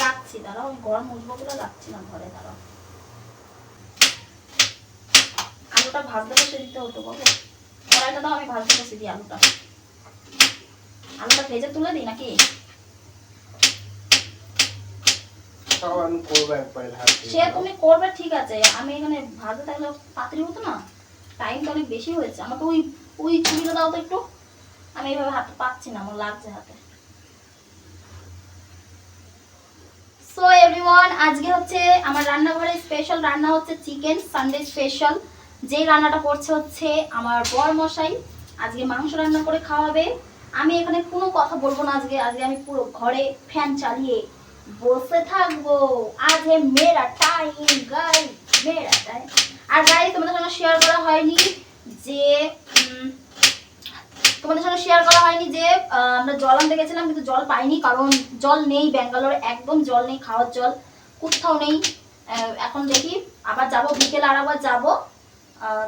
রাখছি, দাঁড়াও গরম উঠবো বলে রাখছি না ঘরে, দাঁড়াও। আলুটা ভাজতে বসে দিতে হতো বাবু, কড়াইটা দাও, আমি ভাজতে বসে দিই আলুটা। আলুটা ভেজে তুলে দিই নাকি? সে তুমি করবে ঠিক আছে, আমি এখানে ভাজতে থাকলে তাড়াতাড়ি হতো না, টাইম তো অনেক বেশি হয়েছে। আমাকে ওই ছুরিটা দাও তো একটু, আমি এইভাবে হাতে পাচ্ছি না, আমার লাগছে হাতে। সো এভরিওয়ান, আজকে হচ্ছে আমার রান্নাঘরে স্পেশাল রান্না হচ্ছে চিকেন সানডে স্পেশাল। যে রান্নাটা করছে হচ্ছে আমার বর মশাই, আজকে মাংস রান্না করে খাওয়াবে। আমি এখানে কোনো কথা বলবো না, আজকে আমি পুরো ঘরে ফ্যান চালিয়ে বসে থাকবো। আজ হে মেরা টাইম গাই, মেরা টাইম। আর গাই তোমাদের সঙ্গে শেয়ার করা হয়নি যে আমরা জল আনতে গেছিলাম, কিন্তু জল পাইনি, কারণ জল নেই ব্যাঙ্গালোরে, একদম জল নেই, খাওয়ার জল কোথাও নেই। এখন দেখি আবার যাব, বিকেল আর আবার যাবো,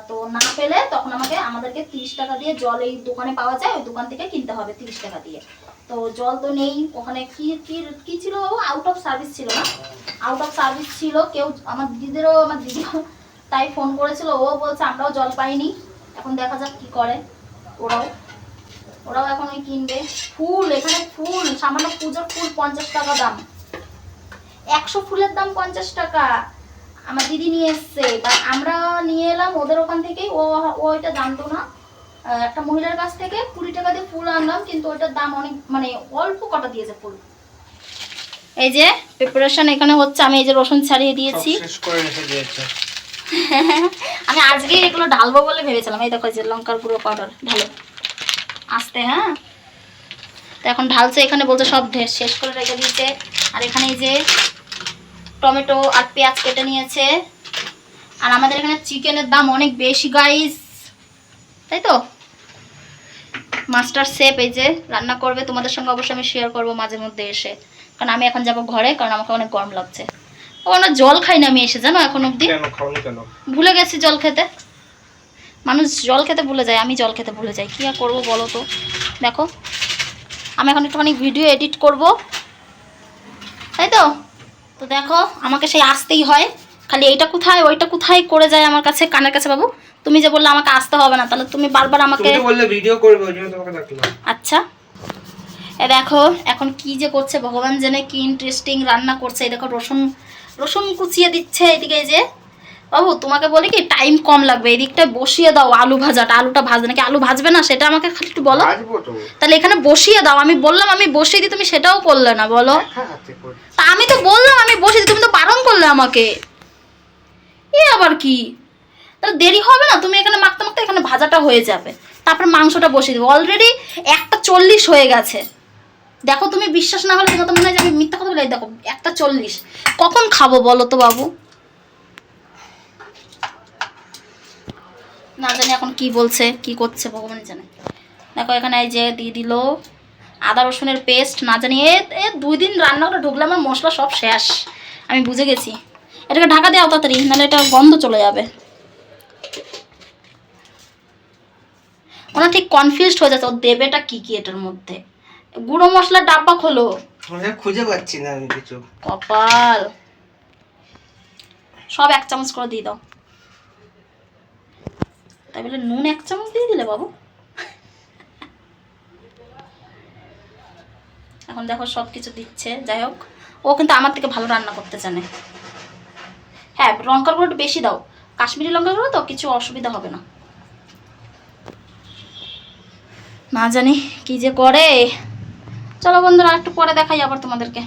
তো না পেলে তখন আমাদেরকে 30 টাকা দিয়ে জল এই দোকানে পাওয়া যায়, ওই দোকান থেকে কিনতে হবে 30 টাকা দিয়ে। তো জল তো নেই ওখানে। কি ছিল বাবু? আউট অফ সার্ভিস ছিল না? আউট অফ সার্ভিস ছিল। কেউ আমার দিদিও তাই ফোন করেছিল, ও বলছে আমরাও জল পাইনি। এখন দেখা যাক কি করে, ওরাও এখন ওই কিনবে। ফুল, এখানে ফুল, সামান্য পুজোর ফুল 50 টাকা দাম, 100 ফুলের দাম 50 টাকা। আমার দিদি নিয়ে এসছে, বা আমরা নিয়ে এলাম ওদের ওখান থেকেই, ও ওইটা জানতো না। একটা মহিলার কাছ থেকে 20 টাকা দিয়ে ফুল আনলাম, কিন্তু ওইটার দাম অনেক, মানে অল্প কটা দিয়েছে ফুল। এই যে প্রিপারেশন এখানে হচ্ছে, আমি এই যে রসুন ছাড়িয়ে দিয়েছি, আমি আজকেই এগুলো ঢালবো বলে ভেবেছিলাম। এই দেখো যে লঙ্কার গুঁড়ো পাউডার ঢালো আস্তে, হ্যাঁ। তো এখন ঢালছে, এখানে বলছে সব শেষ করে রেখে দিয়েছে। আর এখানে এই যে টমেটো আর পেঁয়াজ কেটে নিয়েছে। আর আমাদের এখানে চিকেনের দাম অনেক বেশি গাইস, তাই তো। মাস্টার শেফ এই যে রান্না করবে, তোমাদের সঙ্গে অবশ্যই আমি শেয়ার করবো মাঝে মধ্যে এসে, কারণ আমি এখন যাব ঘরে, কারণ আমাকে অনেক গরম লাগছে। ও না, জল খাই না আমি এসে, জানো এখন অব্দি ভুলে গেছি জল খেতে। মানুষ জল খেতে ভুলে যায়, আমি জল খেতে ভুলে যাই, কি আর করবো বলো তো। দেখো আমি এখন একটুখানি ভিডিও এডিট করব, তাই তো। তো দেখো আমাকে সেই আসতেই হয়, খালি এইটা কোথায় ওইটা কোথায় করে যায় আমার কাছে, কানের কাছে। বাবু তুমি যে বললে আমাকে আসতে হবে না, তাহলে তুমি বারবার আমাকে বললে ভিডিও করবে, ওই জন্য তোমাকে ডাকলাম। আচ্ছা, এ দেখো এখন কি যে করছে ভগবান জানে, কি ইন্টারেস্টিং রান্না করছে। এই দেখো রসুন কুচিয়ে দিচ্ছে এদিকে। এই যে বাবু তোমাকে বলি কি, টাইম কম লাগবে, এদিকটা বসিয়ে দাও আলু ভাজাটা। আলুটা ভাজবে নাকি আলু ভাজবে না, সেটা আমাকে খালি একটু বলো। তাহলে এখানে বসিয়ে দাও, আমি বললাম আমি বসিয়ে দিই, তুমি সেটাও করলে না, বলো। তা আমি তো বললাম আমি বসিয়ে দিই, তুমি তো বারণ করলে আমাকে। এ আবার কি, তাহলে দেরি হবে না? তুমি এখানে মাখতে মাখতে এখানে ভাজাটা হয়ে যাবে, তারপরে মাংসটা বসিয়ে দেবো। অলরেডি 1:40 হয়ে গেছে। দেখো তুমি বিশ্বাস না হলে, তোমার তো মনে হয় যে আমি মিথ্যা কথা বলে। দেখো 1:40, কখন খাবো বলো তো বাবু? না জানি এখন কি বলছে, কি করছে ভগবান জানে। দেখো এখানে এই যে দিয়ে দিল আদা রসুনের পেস্ট। না জানি এ 2 দিন রান্না করে ঢুকলে আমার মশলা সব শেষ, আমি বুঝে গেছি। এটাকে ঢাকা দেওয়া তাড়াতাড়ি, নাহলে এটা গন্ধ চলে যাবে। ওনা ঠিক কনফিউজড হয়ে যাচ্ছে, ও দেবেটা কি কি এটার মধ্যে। গুঁড়ো মশলার ডাব্বা খোলো, খুঁজে পাচ্ছি না আমি কিছু। কপাল, সব 1 চামচ করে দিয়ে দাও। তাই বলে নুন 1 চামচ দিয়ে দিলে বাবু। এখন দেখো সব কিছু দিচ্ছে। যাই হোক, ও কিন্তু আমার থেকে ভালো রান্না করতে জানে। হ্যাঁ, লঙ্কার গুঁড়ো একটু বেশি দাও, কাশ্মীরি লঙ্কার গুঁড়ো তো, কিছু অসুবিধা হবে না। না জানি কি যে করে। চলো বন্ধুরা, একটু পরে দেখাই আবার তোমাদেরকে।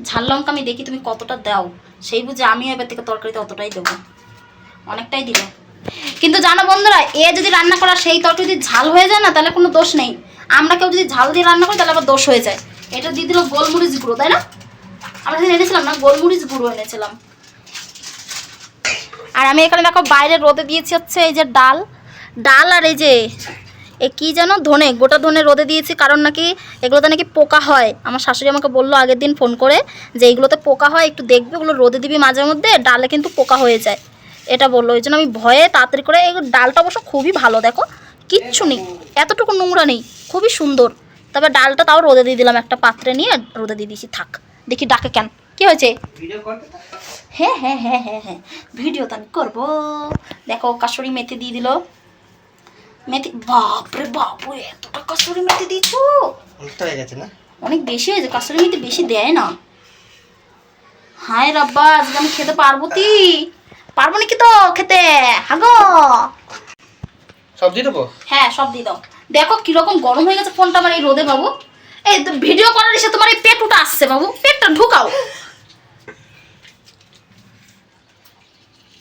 ঝাল লঙ্কা আমি দেখি তুমি কতটা দাও, সেই বুঝে আমি এবার থেকে তরকারিতে অতটাই দেবো, অনেকটাই দিলে। কিন্তু জানো বন্ধুরা, এ যদি রান্না করা সেই তরকারি যদি ঝাল হয়ে যায় না, তাহলে কোনো দোষ নেই। আমরা কেউ যদি ঝাল দিয়ে রান্না করি তাহলে আবার দোষ হয়ে যায়। এটা দিয়ে দিল গোলমরিচ গুঁড়ো, তাই না? আমরা সেদিন এনেছিলাম না, গোলমরিচ গুঁড়ো এনেছিলাম। আর আমি এখানে দেখো বাইরে রোদে দিয়েছি হচ্ছে এই যে ডাল আর এই যে কি যেন ধনে, গোটা ধনে রোদে দিয়েছি, কারণ নাকি এগুলোতে নাকি পোকা হয়। আমার শাশুড়ি আমাকে বললো আগের দিন ফোন করে যে এইগুলোতে পোকা হয়, একটু দেখবি, ওগুলো রোদে দিবি মাঝে মধ্যে, ডালে কিন্তু পোকা হয়ে যায়, এটা বললো। ওই জন্য আমি ভয়ে তাড়াতাড়ি করে, এই ডালটা অবশ্য খুবই ভালো, দেখো কিচ্ছু নেই, এতটুকু নোংরা নেই, খুবই সুন্দর। তবে ডালটা তাও রোদে দিয়ে দিলাম, একটা পাত্রে নিয়ে রোদে দিয়ে দিয়েছি। থাক, দেখি ডাকে কেন, কি হয়েছে? হ্যাঁ হ্যাঁ হ্যাঁ হ্যাঁ হ্যাঁ, ভিডিও তো আমি করবো। দেখো কাসুরি মেথি দিয়ে দিল, মেথি, বাপরে বাপু, এতটা কাসুরি মেথি দিয়েছো? হয়ে গেছে না, অনেক বেশি হয়েছে, কাসুরি মেথি বেশি দেয় না। হায় রাব্বা, আজকে আমি খেতে পারবো নাকি তো খেতে? হাগো, সব দিয়ে দেবো? হ্যাঁ সব দিয়ে দাও। দেখো কিরকম গরম হয়ে গেছে ফোনটা আমার এই রোদে বাবু। এই ভিডিও করার এসে তোমার এই পেট উঠে আসছে বাবু, পেটটা ঢুকাও।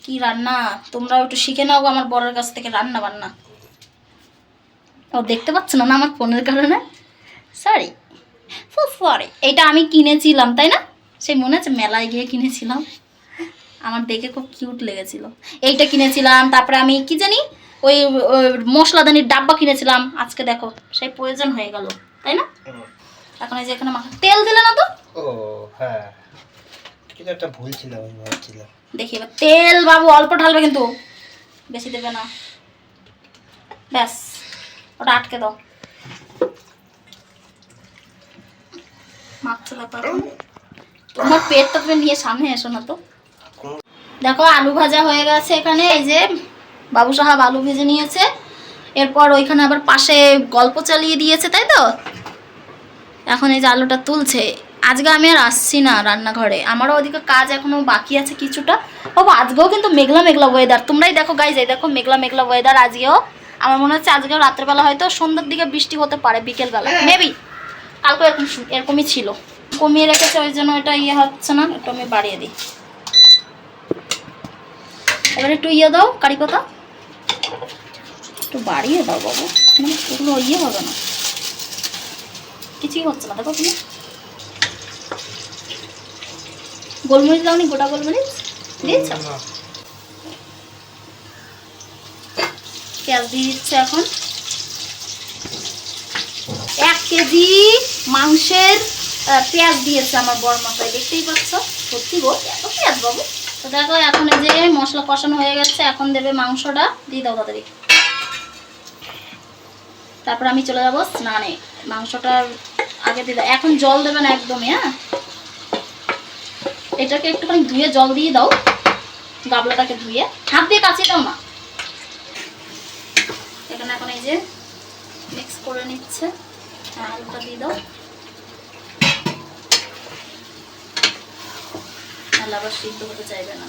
কি রান্না, তোমরা একটু শিখে নাও আমার বরের কাছ থেকে রান্না বান্না। ও দেখতে পাচ্ছ না আমার ফোনের কারণে, সরি সরি। এইটা আমি কিনেছিলাম তাই না, সেই মনে আছে মেলায় গিয়ে কিনেছিলাম, আমার দেখে খুব কিউট লেগেছিল। এইটা কিনেছিলাম, তারপরে আমি কি জানি ওই মশলাদানির ডাব্বা কিনেছিলাম। আজকে দেখো সেই প্রয়োজন হয়ে গেল, তাই না? এখন এই যে এখানে তেল দিলে না তো? ও হ্যাঁ, কিন্তু একটা ভুল ছিল, আমি ভাবছিলাম। দেখি এবার তেল বাবু অল্প ঢালবে, কিন্তু বেশি দেবে না, ব্যাস ওটা আটকে দাও। মাখছো দেখো, এখন তোমার পেটটা তুমি নিয়ে সামনে এসো না তো। দেখো আলু ভাজা হয়ে গেছে এখানে, এই যে বাবু সাহেব আলু ভেজে নিয়েছে, এরপর ওইখানে আবার পাশে গল্প চালিয়ে দিয়েছে, তাই তো? এখন এই যে আলুটা তুলছে। আজকে আমি আর আসছি না রান্নাঘরে, আমারও ওদিকে কাজ এখনো বাকি আছে কিছুটা। বাবু আজকেও কিন্তু মেঘলা মেঘলা ওয়েদার, তোমরাই দেখো গাইজ, এই দেখো মেঘলা মেঘলা ওয়েদার আজকেও। আমার মনে হচ্ছে আজকেও রাত্রেবেলা হয়তো সন্ধ্যার দিকে বৃষ্টি হতে পারে, বিকেলবেলা মেবি। কালকে এরকমই ছিল, কমিয়ে রেখেছে, ওই জন্য এটা ইয়ে হচ্ছে না, একটু আমি বাড়িয়ে দিই। এবার একটু ইয়ে দাও, কারি পাতা একটু বাড়িয়ে দাও বাবু, মানে পুরো ইয়ে হবে না, কিছুই হচ্ছে না। দেখো তুমি গোলমরিচ দাওনি, গোটা গোলমরিচ দিয়েছ? পেঁয়াজ দিয়ে দিচ্ছে এখন। 1 কেজি মাংসের পেঁয়াজ দিয়েছে আমার বড় মশাই, দেখতেই পাচ্ছ। সত্যি গো, এত পেঁয়াজ বাবু। তো দেখো এখন এই যে মশলা কষানো হয়ে গেছে, এখন দেবে মাংসটা, দিয়ে দাও তাড়াতাড়ি। তারপর আমি চলে যাবো স্নানে, মাংসটা আগে দিয়ে দাও, এখন জল দেবে না একদমই। হ্যাঁ, এটাকে একটুখানি ধুয়ে জল দিয়ে দাও, গাবলাটাকে ধুয়ে, হাত দিয়ে কাচিয়ে দাও না। এখানে এখন এই যে মিক্স করে নিচ্ছে, আলুটা দিয়ে দাও, আবার সিদ্ধ হতে চাইবে না।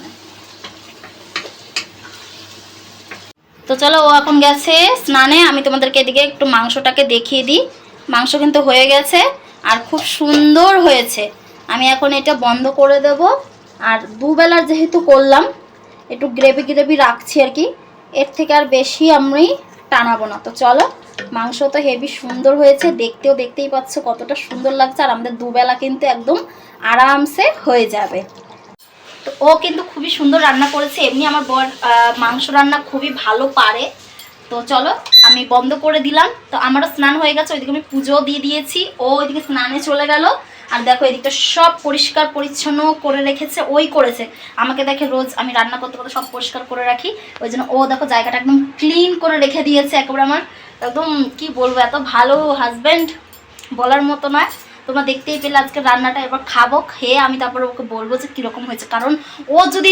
তো চলো, ও এখন গেছে স্নানে, আমি তোমাদেরকে এদিকে একটু মাংসটাকে দেখিয়ে দিই। মাংস কিন্তু হয়ে গেছে আর খুব সুন্দর হয়েছে। আমি এখন এটা বন্ধ করে দেব, আর দুবেলার যেহেতু করলাম একটু গ্রেভি গ্রেভি রাখছি আর কি, এর থেকে আর বেশি আমি টানাবো না। তো চলো, মাংস তো হেভি সুন্দর হয়েছে, দেখতেই পাচ্ছ কতটা সুন্দর লাগছে, আর আমাদের দুবেলা কিন্তু একদম আরামসে হয়ে যাবে। তো ও কিন্তু খুবই সুন্দর রান্না করেছে, এমনি আমার বর মাংস রান্না খুবই ভালো পারে। তো চলো আমি বন্ধ করে দিলাম। তো আমারও স্নান হয়ে গেছে, ওইদিকে আমি পুজোও দিয়ে দিয়েছি, ও ওইদিকে স্নানে চলে গেল। আর দেখো এদিকটা সব পরিষ্কার পরিচ্ছন্ন করে রেখেছে, ওই করেছে। আমাকে দেখে রোজ আমি রান্না করতে করতে সব পরিষ্কার করে রাখি, ওই জন্য ও দেখো জায়গাটা একদম ক্লিন করে রেখে দিয়েছে একেবারে। আমার একদম কি বলবো, এত ভালো হাজব্যান্ড বলার মতো নয়। তোমরা দেখতেই পেলে আজকে রান্নাটা, এবার খাবো, খেয়ে আমি তারপরে ওকে বলবো যে কীরকম হয়েছে। কারণ ও যদি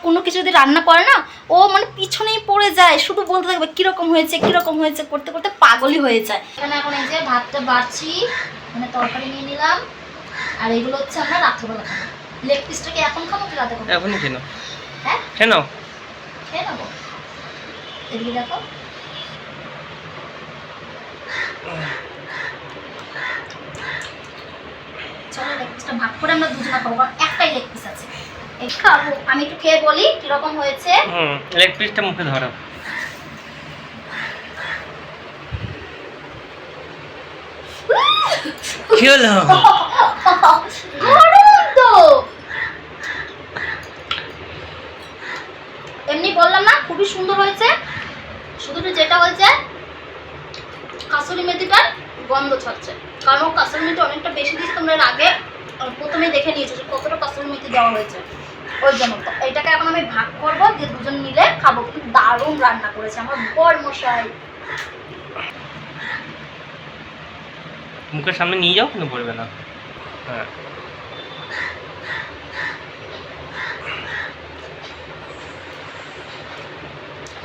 কোনো কিছু যদি রান্না করে না, ও মানে পিছনেই পড়ে যায়, শুধু বলতে থাকবে কীরকম হয়েছে কীরকম হয়েছে, করতে করতে পাগলই হয়ে যায়। এখানে এখন এই যে ভাতটা বাড়ছি, মানে তরকারি নিয়ে নিলাম, আর এগুলো হচ্ছে আমরা রাত্রেবেলা খাবো। লেগ পিসটাকে এখন খাবো কি রাতে খাবো? এখনই খেয়ে নাও। হ্যাঁ খেয়ে নাও, খেয়ে নেবো। এদিকে দেখো, চলো লেগ পিসটা ভাগ করে আমরা দুজনা খাবো, কারণ একটাই লেগ পিস আছে। এই খাবো, আমি একটু খেয়ে বলি কিরকম হয়েছে। লেগ পিসটা মুখে ধরো। কি হলো? গরম তো। খুবই সুন্দর হয়েছে। শুধু যেটা হয়েছে কাসুরি মেথিটার গন্ধ ছাড়ছে, কারণ কাসুরি মেথি অনেকটা বেশি দিয়েছে। তোমরা এর আগে প্রথমে দেখে নিয়েছো যে কতটা কাসুরি মেথি দেওয়া হয়েছে, ওই জন্য। তো এইটাকে এখন আমি ভাগ করবো, দিয়ে দুজন মিলে খাবো। কিন্তু দারুণ রান্না করেছে আমার বর মশাই। মুখের সামনে নিয়ে যাও, কিন্তু পড়বে না। হ্যাঁ,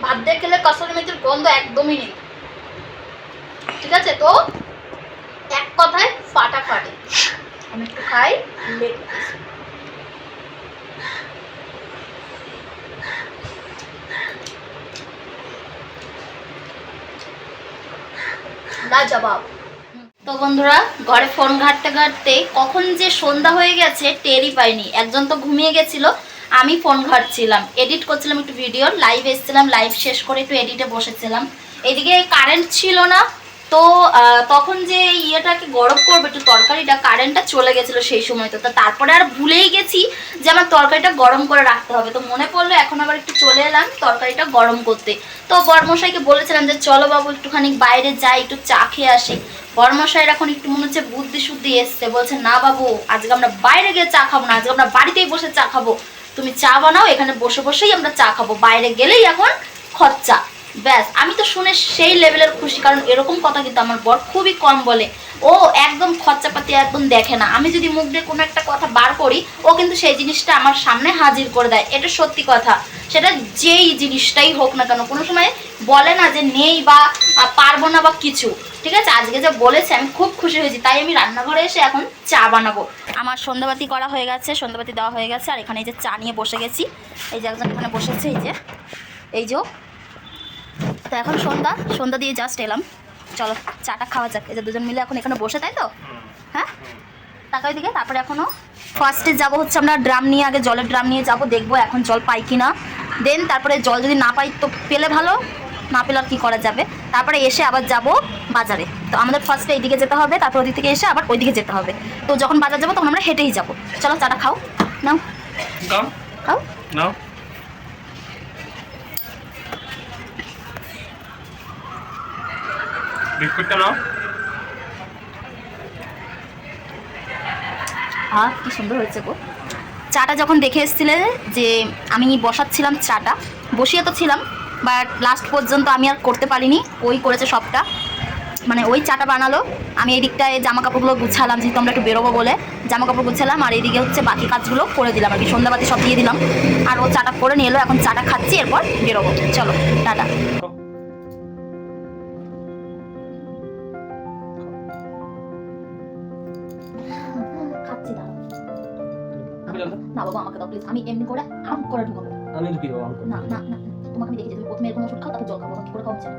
ভাত দিয়ে খেলে কাসুরি মেথির গন্ধ একদমই নেই, ঠিক আছে? তো এক কথায় ফাটাফাটি। আমি একটু খাই লেগ পিস। লাজবাব। তো বন্ধুরা, ঘরে ফোন ঘাঁটতে ঘাঁটতে কখন যে সন্ধ্যা হয়ে গেছে টেরই পাইনি। একজন তো ঘুমিয়ে গেছিল, আমি ফোন ঘাঁটছিলাম, এডিট করছিলাম একটু ভিডিও, লাইভ এসেছিলাম, লাইভ শেষ করে একটু এডিটে বসেছিলাম। এদিকে কারেন্ট ছিল না, তো তখন যে ইয়েটাকে গরম করবে একটু তরকারিটা, কারেন্টটা চলে গেছিলো সেই সময়। তো তারপরে আর ভুলেই গেছি যে আমার তরকারিটা গরম করে রাখতে হবে। তো মনে পড়লো, এখন আবার একটু চলে এলাম তরকারিটা গরম করতে। তো বরমশাইকে বলেছিলাম যে চলো বাবু একটুখানি বাইরে যাই, একটু চা খেয়ে আসি। বরমশাইয়ের এখন একটু মনে হচ্ছে বুদ্ধি শুদ্ধি এসছে, বলছে না বাবু আজকে আমরা বাইরে গিয়ে চা খাবো না, আজকে আমরা বাড়িতেই বসে চা খাবো। তুমি চা বানাও, এখানে বসে বসেই আমরা চা খাবো, বাইরে গেলেই এখন খরচা। ব্যাস, আমি তো শুনে সেই লেভেলের খুশি, কারণ এরকম কথা কিন্তু আমার বর খুবই কম বলে। ও একদম খরচাপাতি একদম দেখে না। আমি যদি মুখ দিয়ে কোনো একটা কথা বার করি, ও কিন্তু সেই জিনিসটা আমার সামনে হাজির করে দেয়। এটা সত্যি কথা, সেটা যেই জিনিসটাই হোক না কেন, কোনো সময় বলে না যে নেই বা পারবো না বা কিছু। ঠিক আছে, আজকে যে বলেছে আমি খুব খুশি হয়েছি, তাই আমি রান্নাঘরে এসে এখন চা বানাবো। আমার সন্ধ্যাবাতি করা হয়ে গেছে, সন্ধ্যাবাতি দেওয়া হয়ে গেছে, আর এখানে এই যে চা নিয়ে বসে গেছি। এই যে একজন এখানে বসেছে, এই যে। তো এখন সন্ধ্যা দিয়ে জাস্ট এলাম, চলো চাটা খাওয়া যাক। এই যে দুজন মিলে এখন এখানে বসে, তাই তো? হ্যাঁ, তাকাই দিকে। তারপরে এখনও ফার্স্টে যাবো হচ্ছে আমরা ড্রাম নিয়ে, আগে জলের ড্রাম নিয়ে যাবো, দেখবো এখন জল পাই কি না। দেন তারপরে জল যদি না পাই তো পেলে ভালো, না পেলে আর কী করা যাবে। তারপরে এসে আবার যাব বাজারে। তো আমাদের ফার্স্টে এইদিকে যেতে হবে, তারপর ওদিক থেকে এসে আবার ওইদিকে যেতে হবে। তো যখন বাজার যাবো তখন আমরা হেঁটেই যাবো। চলো চাটা খাও, নাও খাও নাও। বিস্কুটটা নাও। কি সুন্দর হয়েছে গো চাটা। যখন দেখে এসেছিলে যে আমি বসাচ্ছিলাম চাটা, বসিয়ে তো ছিলাম, বাট লাস্ট পর্যন্ত আমি আর করতে পারিনি, ওই করেছে সবটা। মানে ওই চাটা বানালো, আমি এই দিকটায় জামা কাপড়গুলো গুছালাম, যেহেতু আমরা একটু বেরোবো বলে জামা কাপড় গুছালাম, আর এইদিকে হচ্ছে বাকি কাজগুলো করে দিলাম আর কি, সন্ধ্যাবাতি সব দিয়ে দিলাম। আর ও চাটা করে নিয়ে এলো, এখন চাটা খাচ্ছি, এরপর বেরোবো। চলো টাটা। খাচ্ছি দাঁড়াও। না বাবা আমাকে দাও প্লিজ, আমি এমনি করে আম করে ঢুকাবো। আমি ঢুকিয়ে দেবো। না না না, তোমাকে আমি দেখেছি তুমি প্রথমে এরকম ওষুধ খাও, তারপর জল খাবো, কি করে খাওয়া উচিত?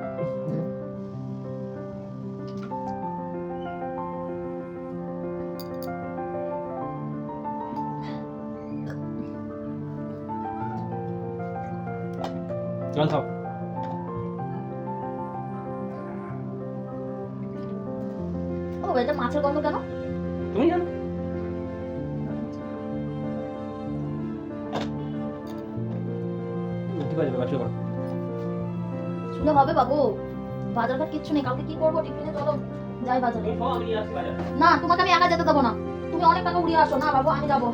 জল খাও। ও এটা মাছের গন্ধ কেন? তুমি জানো। শুনে হবে বাবু, বাজার ঘাট কিচ্ছু নেই, কালকে কি করবো টিফিনে? চলো যাই বাজারে। না তোমাকে আমি একা যেতে দেবো না, তুমি অনেক টাকা উড়িয়ে আসো। না বাবু আমি যাবো।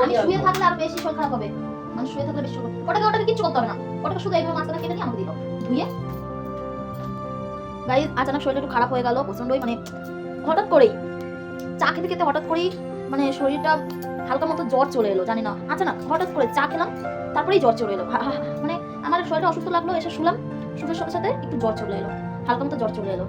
আমি শুয়ে থাকলে আর বেশি শরীর খারাপ হবে, মানে শুয়ে থাকলে বেশি শরীর। ওটাকে কিচ্ছু করতে হবে না, ওটাকে শুধু এইভাবে মাঝখানে কেটে দিয়ে আমাকে দিল ধুয়ে। গাইস আচানক শরীরটা একটু খারাপ হয়ে গেল প্রচন্ডই, মানে হঠাৎ করেই চা খেতে খেতে হঠাৎ করেই মানে শরীরটা হালকা মতো জ্বর চলে এলো, জানি না আচানক হঠাৎ করে চা খেলাম, তারপরেই জ্বর চলে এলো। মানে আমার শরীরটা অসুস্থ লাগলো, এসে শুলাম, শুনোর সাথে সাথে একটু জ্বর চলে এলো, হালকা মতো জ্বর চলে এলো।